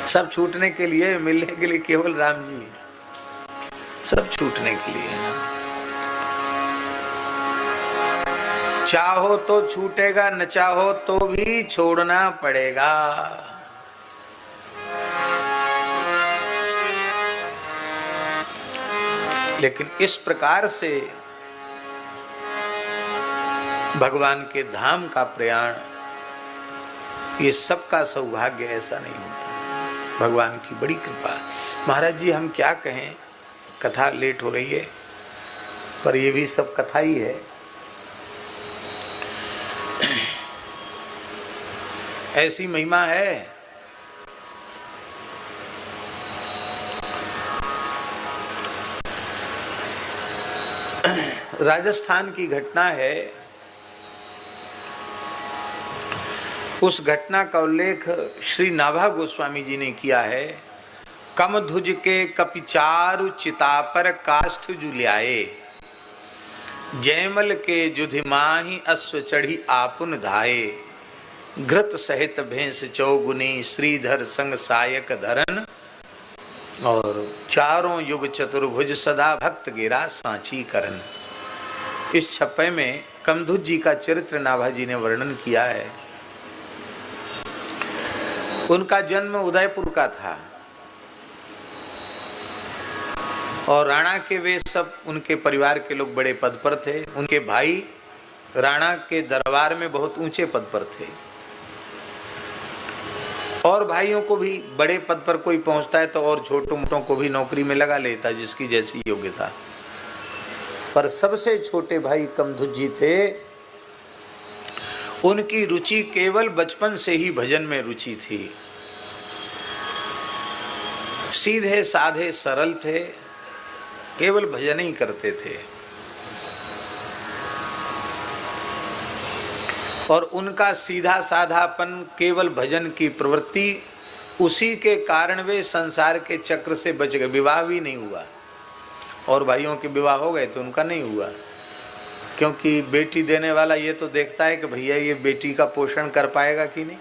सब छूटने के लिए, मिलने के लिए केवल राम जी है, सब छूटने के लिए। चाहो तो छूटेगा, न चाहो तो भी छोड़ना पड़ेगा। लेकिन इस प्रकार से भगवान के धाम का प्रयाण, ये सबका सौभाग्य ऐसा नहीं होता, भगवान की बड़ी कृपा। महाराज जी हम क्या कहें, कथा लेट हो रही है, पर ये भी सब कथा ही है। ऐसी महिमा है। राजस्थान की घटना है। उस घटना का उल्लेख श्री नाभा गोस्वामी जी ने किया है। कम ध्वज के कपिचारु चिता पर काष्ठ जुलियाए, जयमल के जुधिमाही अश्व चढ़ी आपुन धाये, घृत सहित भैंस चौगुनी श्रीधर संग सायक धरन, और चारों युग चतुर्भुज सदा भक्त गिरा सांची करन। इस छप्पे में कमधुज जी का चरित्र नाभा जी ने वर्णन किया है। उनका जन्म उदयपुर का था और राणा के वे सब, उनके परिवार के लोग बड़े पद पर थे। उनके भाई राणा के दरबार में बहुत ऊंचे पद पर थे, और भाइयों को भी बड़े पद पर कोई पहुंचता है तो और छोटों मोटों को भी नौकरी में लगा लेता जिसकी जैसी योग्यता। पर सबसे छोटे भाई कमधुज जी थे। उनकी रुचि केवल बचपन से ही भजन में रुचि थी। सीधे साधे सरल थे, केवल भजन ही करते थे। और उनका सीधा साधापन, केवल भजन की प्रवृत्ति, उसी के कारण वे संसार के चक्र से बच गए। विवाह भी नहीं हुआ, और भाइयों के विवाह हो गए तो उनका नहीं हुआ, क्योंकि बेटी देने वाला ये तो देखता है कि भैया ये बेटी का पोषण कर पाएगा कि नहीं।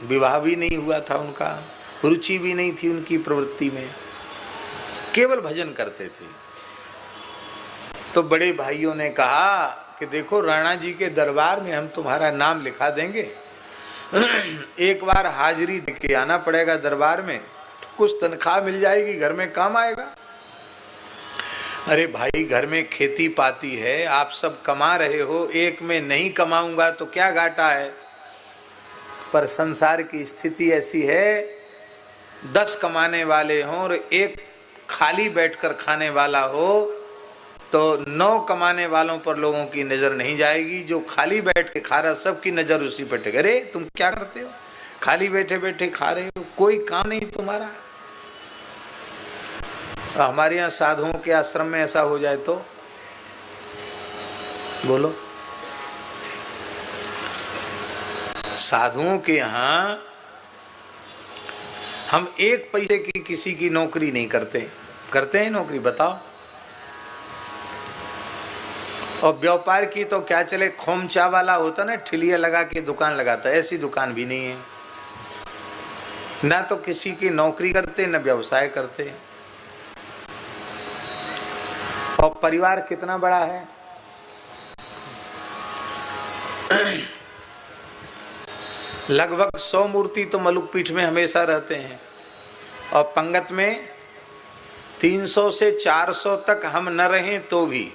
विवाह भी नहीं हुआ था उनका, रुचि भी नहीं थी उनकी प्रवृत्ति में, केवल भजन करते थे। तो बड़े भाइयों ने कहा कि देखो राणा जी के दरबार में हम तुम्हारा नाम लिखा देंगे, एक बार हाजिरी देके आना पड़ेगा दरबार में, कुछ तनख्वाह मिल जाएगी, घर में काम आएगा। अरे भाई घर में खेती पाती है, आप सब कमा रहे हो, एक में नहीं कमाऊंगा तो क्या घाटा है। पर संसार की स्थिति ऐसी है, 10 कमाने वाले हों और एक खाली बैठकर खाने वाला हो तो 9 कमाने वालों पर लोगों की नजर नहीं जाएगी। जो खाली बैठ के खा रहा सबकी नजर उसी पर टेके। अरे तुम क्या करते हो, खाली बैठे बैठे खा रहे हो, कोई काम नहीं तुम्हारा। हमारे यहाँ साधुओं के आश्रम में ऐसा हो जाए तो बोलो, साधुओं के यहाँ हम 1 पैसे की किसी की नौकरी नहीं करते। करते हैं नौकरी, बताओ। और व्यापार की तो क्या चले, खोमचा वाला होता ना, ठिलिया लगा के दुकान लगाता, ऐसी दुकान भी नहीं है। ना तो किसी की नौकरी करते, न व्यवसाय करते। और परिवार कितना बड़ा है, लगभग 100 मूर्ति तो मलुक पीठ में हमेशा रहते हैं, और पंगत में 300 से 400 तक हम न रहें तो भी,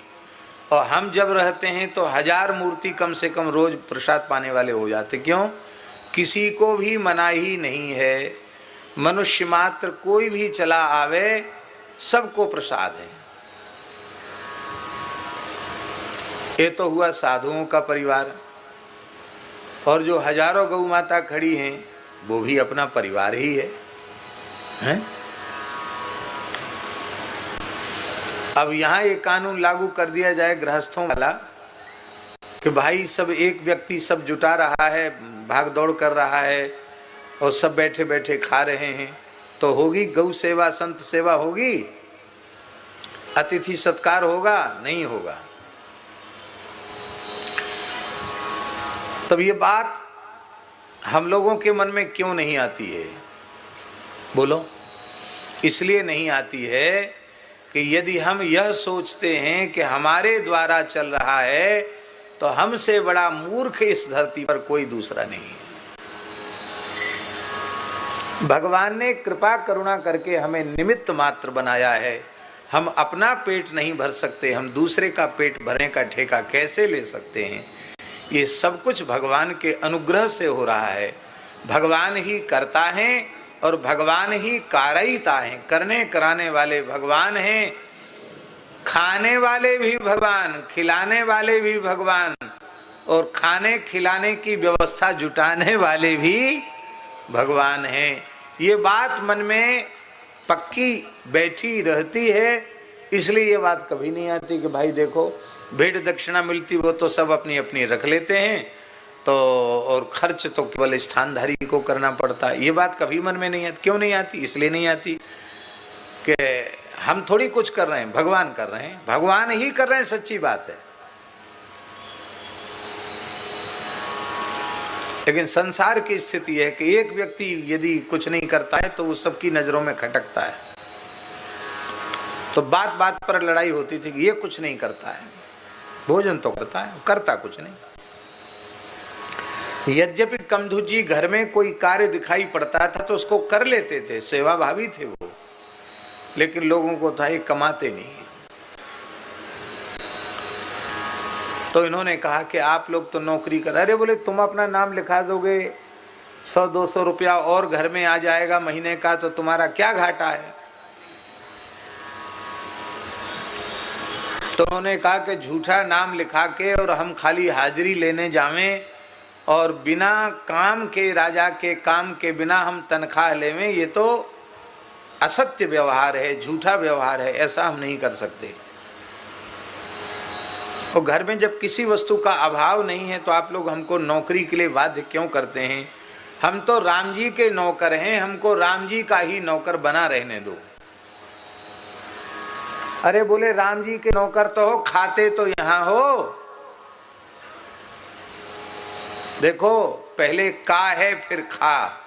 और हम जब रहते हैं तो 1000 मूर्ति कम से कम रोज प्रसाद पाने वाले हो जाते। क्यों? किसी को भी मनाही नहीं है, मनुष्य मात्र कोई भी चला आवे सबको प्रसाद है। ये तो हुआ साधुओं का परिवार, और जो हजारों गौ माता खड़ी हैं वो भी अपना परिवार ही है, हैं? अब यहाँ ये कानून लागू कर दिया जाए गृहस्थों वाला कि भाई सब एक व्यक्ति सब जुटा रहा है, भाग दौड़ कर रहा है और सब बैठे बैठे खा रहे हैं, तो होगी गौ सेवा, संत सेवा होगी, अतिथि सत्कार होगा? नहीं होगा। तब ये बात हम लोगों के मन में क्यों नहीं आती है? बोलो। इसलिए नहीं आती है कि यदि हम यह सोचते हैं कि हमारे द्वारा चल रहा है तो हमसे बड़ा मूर्ख इस धरती पर कोई दूसरा नहीं है। भगवान ने कृपा करुणा करके हमें निमित्त मात्र बनाया है। हम अपना पेट नहीं भर सकते, हम दूसरे का पेट भरने का ठेका कैसे ले सकते हैं? ये सब कुछ भगवान के अनुग्रह से हो रहा है। भगवान ही करता है और भगवान ही कारयिता है। करने कराने वाले भगवान हैं, खाने वाले भी भगवान, खिलाने वाले भी भगवान, और खाने खिलाने की व्यवस्था जुटाने वाले भी भगवान हैं। ये बात मन में पक्की बैठी रहती है, इसलिए ये बात कभी नहीं आती कि भाई देखो भेंट दक्षिणा मिलती वो तो सब अपनी अपनी रख लेते हैं, तो और खर्च तो केवल स्थानधारी को करना पड़ता है। ये बात कभी मन में नहीं आती। क्यों नहीं आती? इसलिए नहीं आती कि हम थोड़ी कुछ कर रहे हैं, भगवान कर रहे हैं, भगवान ही कर रहे हैं, सच्ची बात है। लेकिन संसार की स्थिति है कि एक व्यक्ति यदि कुछ नहीं करता है तो वो सबकी नजरों में खटकता है। तो बात बात पर लड़ाई होती थी कि ये कुछ नहीं करता है, भोजन तो करता है, करता कुछ नहीं। यद्यपि कमधु जी घर में कोई कार्य दिखाई पड़ता था तो उसको कर लेते थे, सेवा भावी थे वो, लेकिन लोगों को था ये कमाते नहीं। तो इन्होंने कहा कि आप लोग तो नौकरी कर, अरे बोले तुम अपना नाम लिखा दोगे, 100-200 रुपया और घर में आ जाएगा महीने का, तो तुम्हारा क्या घाटा है? तो उन्होंने कहा कि झूठा नाम लिखा के और हम खाली हाजिरी लेने जावें और बिना काम के, राजा के काम के बिना हम तनख्वाह लेवें, ये तो असत्य व्यवहार है, झूठा व्यवहार है, ऐसा हम नहीं कर सकते। और घर में जब किसी वस्तु का अभाव नहीं है तो आप लोग हमको नौकरी के लिए बाध्य क्यों करते हैं? हम तो राम जी के नौकर हैं, हमको राम जी का ही नौकर बना रहने दो। अरे बोले राम जी के नौकर तो हो, खाते तो यहां हो। देखो पहले का है फिर खा।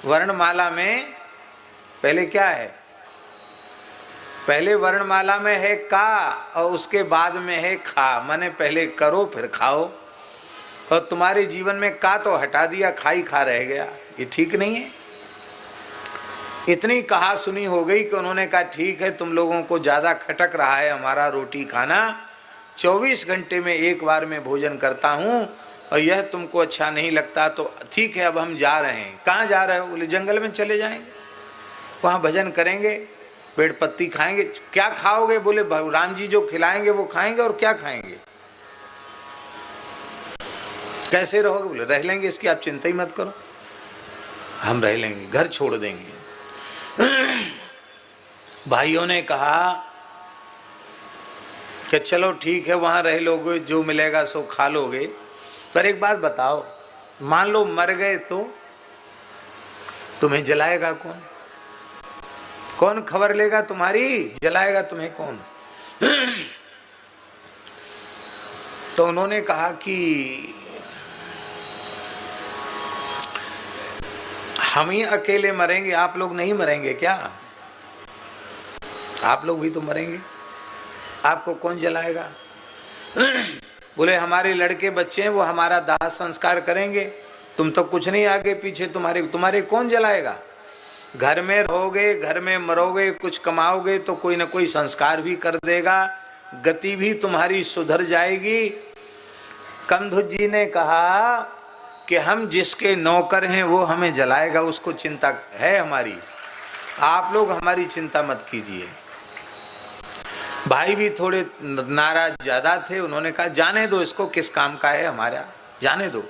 वर्णमाला में पहले क्या है? पहले वर्णमाला में है का और उसके बाद में है खा, माने पहले करो फिर खाओ। और तुम्हारे जीवन में का तो हटा दिया, खाई खा रह गया, ये ठीक नहीं है। इतनी कहा सुनी हो गई कि उन्होंने कहा ठीक है, तुम लोगों को ज्यादा खटक रहा है हमारा रोटी खाना, 24 घंटे में एक बार मैं भोजन करता हूँ और यह तुमको अच्छा नहीं लगता तो ठीक है, अब हम जा रहे हैं। कहाँ जा रहे हो? बोले जंगल में चले जाएंगे, वहाँ भजन करेंगे, पेड़ पत्ती खाएंगे। क्या खाओगे? बोले राम जी जो खिलाएंगे वो खाएंगे, और क्या खाएंगे? कैसे रहोगे? बोले रह लेंगे, इसकी आप चिंता ही मत करो, हम रह लेंगे, घर छोड़ देंगे। भाइयों ने कहा कि चलो ठीक है, वहां रह लोगे, जो मिलेगा सो खा लोगे, पर एक बात बताओ, मान लो मर गए तो तुम्हें जलाएगा कौन? कौन खबर लेगा तुम्हारी? जलाएगा तुम्हें कौन? तो उन्होंने कहा कि हम ही अकेले मरेंगे, आप लोग नहीं मरेंगे क्या? आप लोग भी तो मरेंगे, आपको कौन जलाएगा? बोले हमारे लड़के बच्चे हैं, वो हमारा दाह संस्कार करेंगे, तुम तो कुछ नहीं आगे पीछे, तुम्हारे कौन जलाएगा? घर में रहोगे, घर में मरोगे, कुछ कमाओगे तो कोई ना कोई संस्कार भी कर देगा, गति भी तुम्हारी सुधर जाएगी। कमधु जी ने कहा कि हम जिसके नौकर हैं वो हमें जलाएगा, उसको चिंता है हमारी, आप लोग हमारी चिंता मत कीजिए। भाई भी थोड़े नाराज ज्यादा थे, उन्होंने कहा जाने दो इसको, किस काम का है हमारा, जाने दो।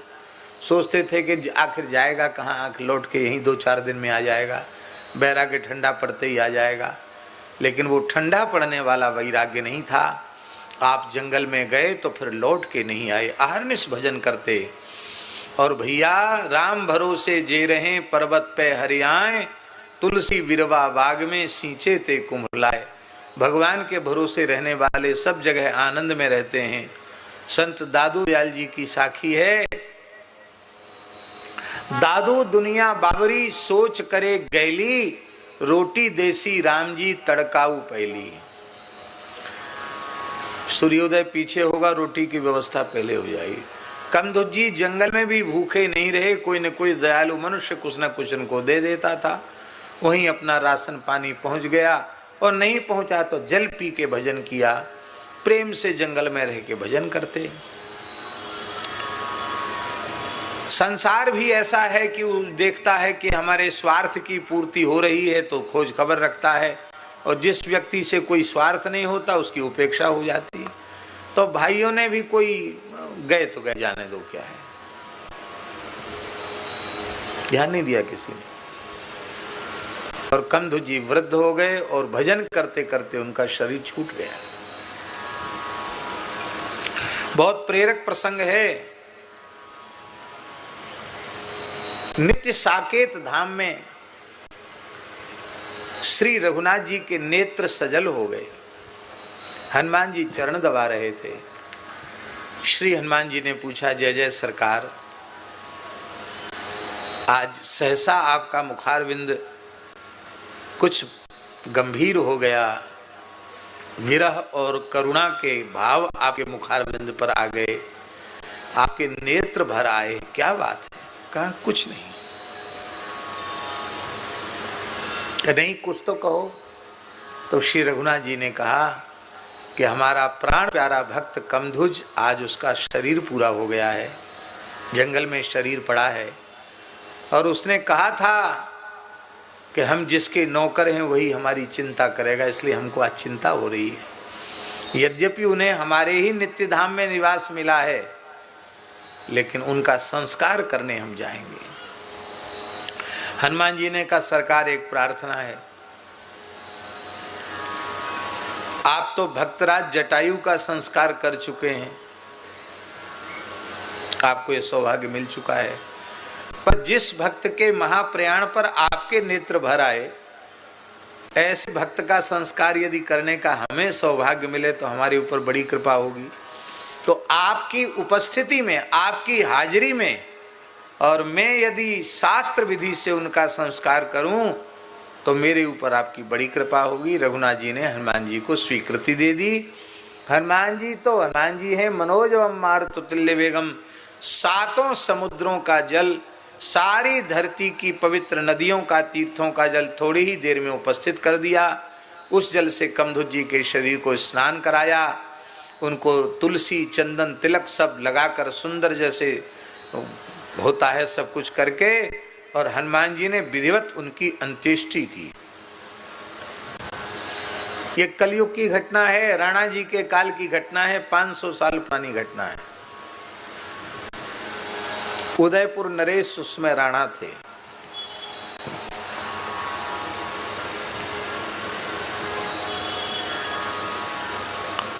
सोचते थे कि आखिर जाएगा कहाँ, आखिर लौट के यहीं 2-4 दिन में आ जाएगा, वैराग्य ठंडा पड़ते ही आ जाएगा। लेकिन वो ठंडा पड़ने वाला वैराग्य नहीं था। आप जंगल में गए तो फिर लौट के नहीं आए, अहर्निश भजन करते। और भैया राम भरोसे जे रहे पर्वत पे हरियाए, तुलसी बिरवा बाग में सींचे ते कुम्भलाए। भगवान के भरोसे रहने वाले सब जगह आनंद में रहते हैं। संत दादू दयाल जी की साखी है दादू दुनिया बाबरी सोच करे गैली, रोटी देसी राम जी तड़काऊ पहली। सूर्योदय पीछे होगा, रोटी की व्यवस्था पहले हो जाएगी। कमधुज जी जंगल में भी भूखे नहीं रहे, कोई न कोई दयालु मनुष्य कुछ न कुछ उनको दे देता था। वहीं अपना राशन पानी पहुंच गया, और नहीं पहुंचा तो जल पी के भजन किया। प्रेम से जंगल में रह के भजन करते। संसार भी ऐसा है कि वो देखता है कि हमारे स्वार्थ की पूर्ति हो रही है तो खोज खबर रखता है, और जिस व्यक्ति से कोई स्वार्थ नहीं होता उसकी उपेक्षा हो जाती है। तो भाइयों ने भी कोई गए तो गए, जाने दो क्या है, ध्यान नहीं दिया किसी ने। और कमधुज जी वृद्ध हो गए और भजन करते करते उनका शरीर छूट गया। बहुत प्रेरक प्रसंग है। नित्य साकेत धाम में श्री रघुनाथ जी के नेत्र सजल हो गए। हनुमान जी चरण दबा रहे थे। श्री हनुमान जी ने पूछा, जय जय सरकार, आज सहसा आपका मुखारविंद कुछ गंभीर हो गया, विरह और करुणा के भाव आपके मुखारविंद पर आ गए, आपके नेत्र भर आए, क्या बात है? कहा कुछ नहीं। नहीं कुछ तो कहो। तो श्री रघुनाथ जी ने कहा कि हमारा प्राण प्यारा भक्त कमधुज, आज उसका शरीर पूरा हो गया है, जंगल में शरीर पड़ा है, और उसने कहा था कि हम जिसके नौकर हैं वही हमारी चिंता करेगा, इसलिए हमको आज चिंता हो रही है। यद्यपि उन्हें हमारे ही नित्य धाम में निवास मिला है, लेकिन उनका संस्कार करने हम जाएंगे। हनुमान जी ने कहा, सरकार एक प्रार्थना है, आप तो भक्तराज जटायु का संस्कार कर चुके हैं, आपको ये सौभाग्य मिल चुका है, पर जिस भक्त के महाप्रयाण पर आपके नेत्र भर आए, ऐसे भक्त का संस्कार यदि करने का हमें सौभाग्य मिले तो हमारे ऊपर बड़ी कृपा होगी। तो आपकी उपस्थिति में, आपकी हाजिरी में, और मैं यदि शास्त्र विधि से उनका संस्कार करूं तो मेरे ऊपर आपकी बड़ी कृपा होगी। रघुनाथ जी ने हनुमान जी को स्वीकृति दे दी। हनुमान जी हैं मनोजवम मारुतुल्य वेगम, सातों समुद्रों का जल, सारी धरती की पवित्र नदियों का, तीर्थों का जल थोड़ी ही देर में उपस्थित कर दिया। उस जल से कमधुज जी के शरीर को स्नान कराया, उनको तुलसी चंदन तिलक सब लगाकर सुंदर जैसे होता है सब कुछ करके, और हनुमान जी ने विधिवत उनकी अंत्येष्टि की। ये कलयुग की घटना है, राणा जी के काल की घटना है, 500 साल पुरानी घटना है। उदयपुर नरेश उसमें राणा थे।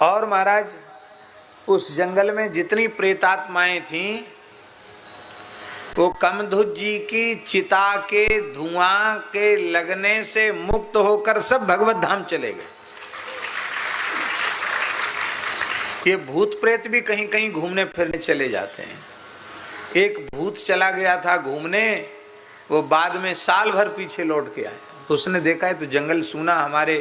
और महाराज उस जंगल में जितनी प्रेतात्माएं थीं, वो कमधुज जी की चिता के धुआं के लगने से मुक्त होकर सब भगवत धाम चले गए। ये भूत प्रेत भी कहीं कहीं घूमने फिरने चले जाते हैं। एक भूत चला गया था घूमने, वो बाद में साल भर पीछे लौट के आया। तो उसने देखा है तो जंगल सूना, हमारे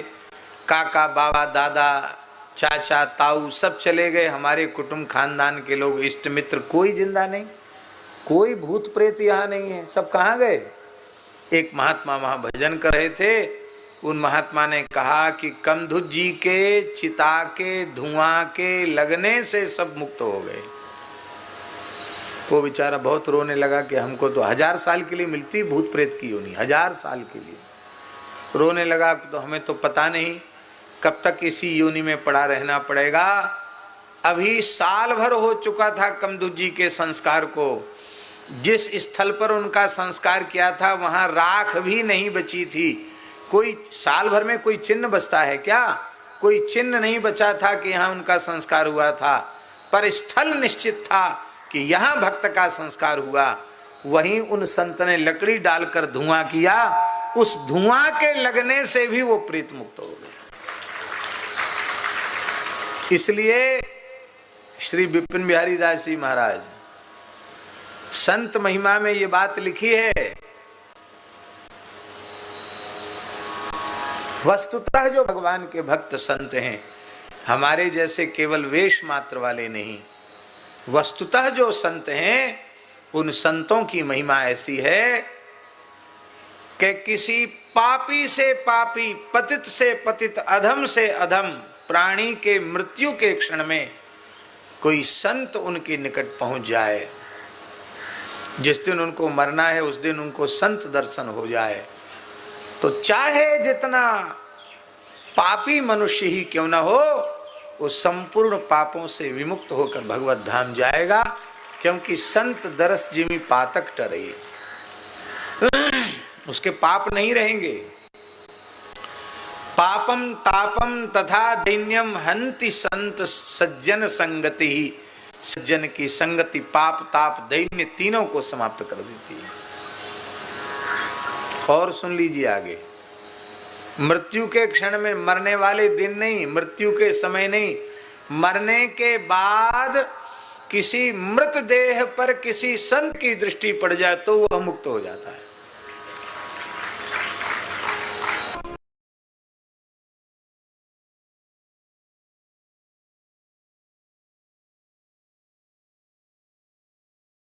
काका बाबा दादा चाचा ताऊ सब चले गए, हमारे कुटुंब खानदान के लोग इष्ट मित्र कोई जिंदा नहीं, कोई भूत प्रेत यहाँ नहीं है, सब कहाँ गए? एक महात्मा वहां भजन कर रहे थे, उन महात्मा ने कहा कि कमधुज जी के चिता के धुआं के लगने से सब मुक्त हो गए। वो बेचारा बहुत रोने लगा कि हमको तो 1000 साल के लिए मिलती भूत प्रेत की योनि, 1000 साल के लिए। रोने लगा तो हमें तो पता नहीं कब तक इसी योनि में पड़ा रहना पड़ेगा। अभी साल भर हो चुका था कमधुज जी के संस्कार को। जिस स्थल पर उनका संस्कार किया था वहां राख भी नहीं बची थी। कोई साल भर में कोई चिन्ह बचता है क्या? कोई चिन्ह नहीं बचा था कि यहाँ उनका संस्कार हुआ था, पर स्थल निश्चित था कि यहाँ भक्त का संस्कार हुआ। वहीं उन संत ने लकड़ी डालकर धुआं किया, उस धुआं के लगने से भी वो प्रेत मुक्त हो गए। इसलिए श्री विपिन बिहारी दास जी महाराज संत महिमा में ये बात लिखी है। वस्तुतः जो भगवान के भक्त संत हैं, हमारे जैसे केवल वेश मात्र वाले नहीं, वस्तुतः जो संत हैं, उन संतों की महिमा ऐसी है कि किसी पापी से पापी, पतित से पतित, अधम से अधम प्राणी के मृत्यु के क्षण में कोई संत उनके निकट पहुंच जाए, जिस दिन उनको मरना है उस दिन उनको संत दर्शन हो जाए, तो चाहे जितना पापी मनुष्य ही क्यों न हो, वो संपूर्ण पापों से विमुक्त होकर भगवत धाम जाएगा, क्योंकि संत दरस जिमी पातक टरे, उसके पाप नहीं रहेंगे। पापम तापम तथा दैन्यम हंति संत सज्जन संगति ही, सज्जन की संगति पाप ताप दैन्य तीनों को समाप्त कर देती है। और सुन लीजिए आगे, मृत्यु के क्षण में, मरने वाले दिन नहीं, मृत्यु के समय नहीं, मरने के बाद किसी मृत देह पर किसी संत की दृष्टि पड़ जाए तो वह मुक्त हो जाता है।